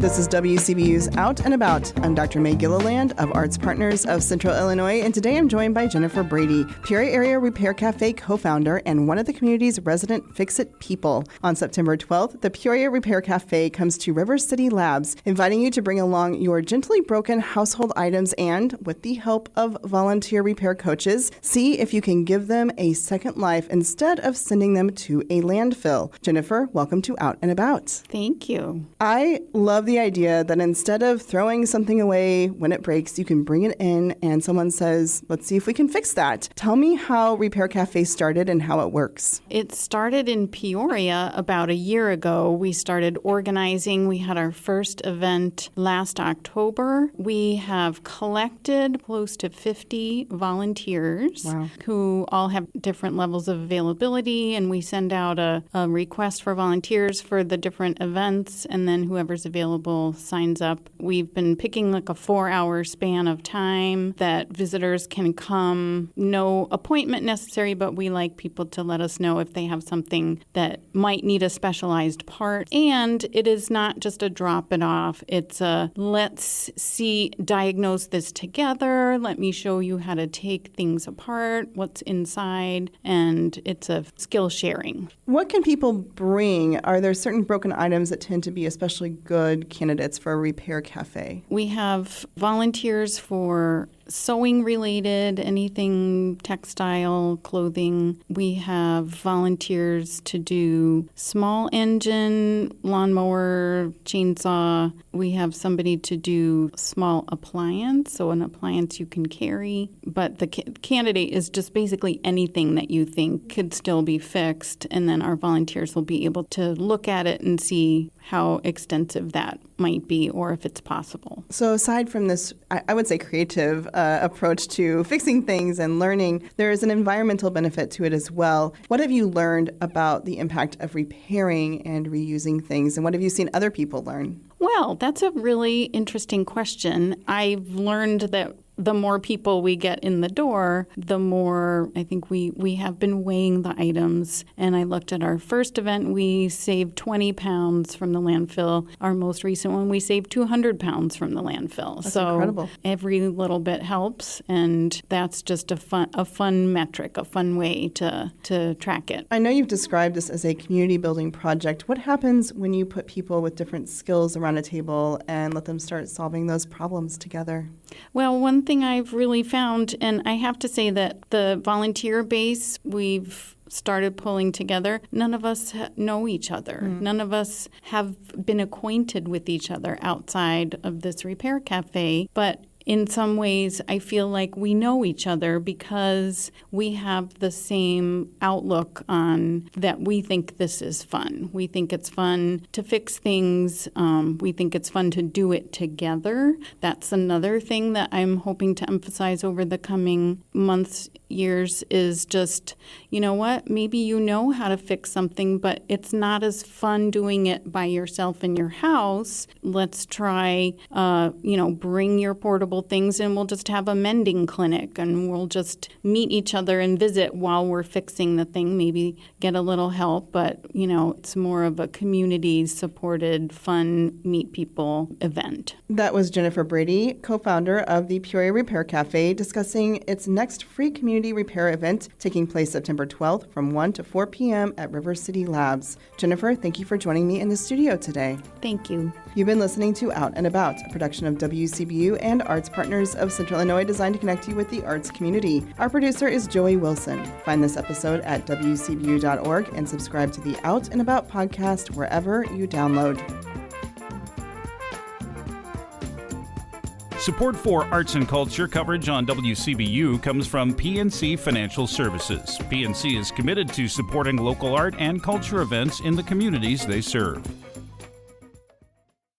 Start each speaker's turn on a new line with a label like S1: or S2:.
S1: This is WCBU's Out and About. I'm Dr. May Gilliland of ArtsPartners of Central Illinois, and today I'm joined by Jennifer Brady, Peoria Area Repair Café co-founder and one of the community's resident Fix-It people. On September 12th, the Peoria Repair Café comes to River City Labs, inviting you to bring along your gently broken household items and, with the help of volunteer repair coaches, see if you can give them a second life instead of sending them to a landfill. Jennifer, welcome to Out and About.
S2: Thank you.
S1: I love the idea that instead of throwing something away when it breaks, you can bring it in and someone says, let's see if we can fix that. Tell me how Repair Cafe started and how it works.
S2: It started in Peoria about a year ago. We started organizing. We had our first event last October. We have collected close to 50 volunteers who all have different levels of availability, and we send out a request for volunteers for the different events, and then whoever's available signs up. We've been picking like a 4-hour span of time that visitors can come. No appointment necessary, but we like people to let us know if they have something that might need a specialized part. And it is not just a drop it off. It's a let's diagnose this together. Let me show you how to take things apart, what's inside, and it's a skill sharing.
S1: What can people bring? Are there certain broken items that tend to be especially good candidates for a repair cafe?
S2: We have volunteers for sewing related, anything textile, clothing. We have volunteers to do small engine, lawnmower, chainsaw. We have somebody to do small appliance, so an appliance you can carry. But the candidate is just basically anything that you think could still be fixed, and then our volunteers will be able to look at it and see how extensive that might be or if it's possible.
S1: So aside from this, I would say creative approach to fixing things and learning, there is an environmental benefit to it as well. What have you learned about the impact of repairing and reusing things, and what have you seen other people learn?
S2: Well, that's a really interesting question. I've learned that the more people we get in the door, the more I think we have been weighing the items. And I looked at our first event, we saved 20 pounds from the landfill. Our most recent one, we saved 200 pounds from the landfill.
S1: That's incredible.
S2: Every little bit helps, and that's just a fun metric, a fun way to track it.
S1: I know you've described this as a community building project. What happens when you put people with different skills around a table and let them start solving those problems together?
S2: Well, one thing I've really found, and I have to say that the volunteer base we've started pulling together, none of us know each other. None of us have been acquainted with each other outside of this repair cafe, but in some ways, I feel like we know each other because we have the same outlook on that we think this is fun. We think it's fun to fix things. We think it's fun to do it together. That's another thing that I'm hoping to emphasize over the coming months, years is just, you know what, maybe you know how to fix something, but it's not as fun doing it by yourself in your house. Let's try, bring your portable things and we'll just have a mending clinic and we'll just meet each other and visit while we're fixing the thing, maybe get a little help, but, it's more of a community-supported, fun, meet people event.
S1: That was Jennifer Brady, co-founder of the Peoria Repair Café, discussing its next free community repair event taking place September 12th from 1 to 4 p.m. at River City Labs. Jennifer, thank you for joining me in the studio today.
S2: Thank you.
S1: You've been listening to Out and About, a production of WCBU and ArtsPartners of Central Illinois designed to connect you with the arts community. Our producer is Joey Wilson. Find this episode at WCBU.org and subscribe to the Out and About podcast wherever you download.
S3: Support for arts and culture coverage on WCBU comes from PNC Financial Services. PNC is committed to supporting local art and culture events in the communities they serve.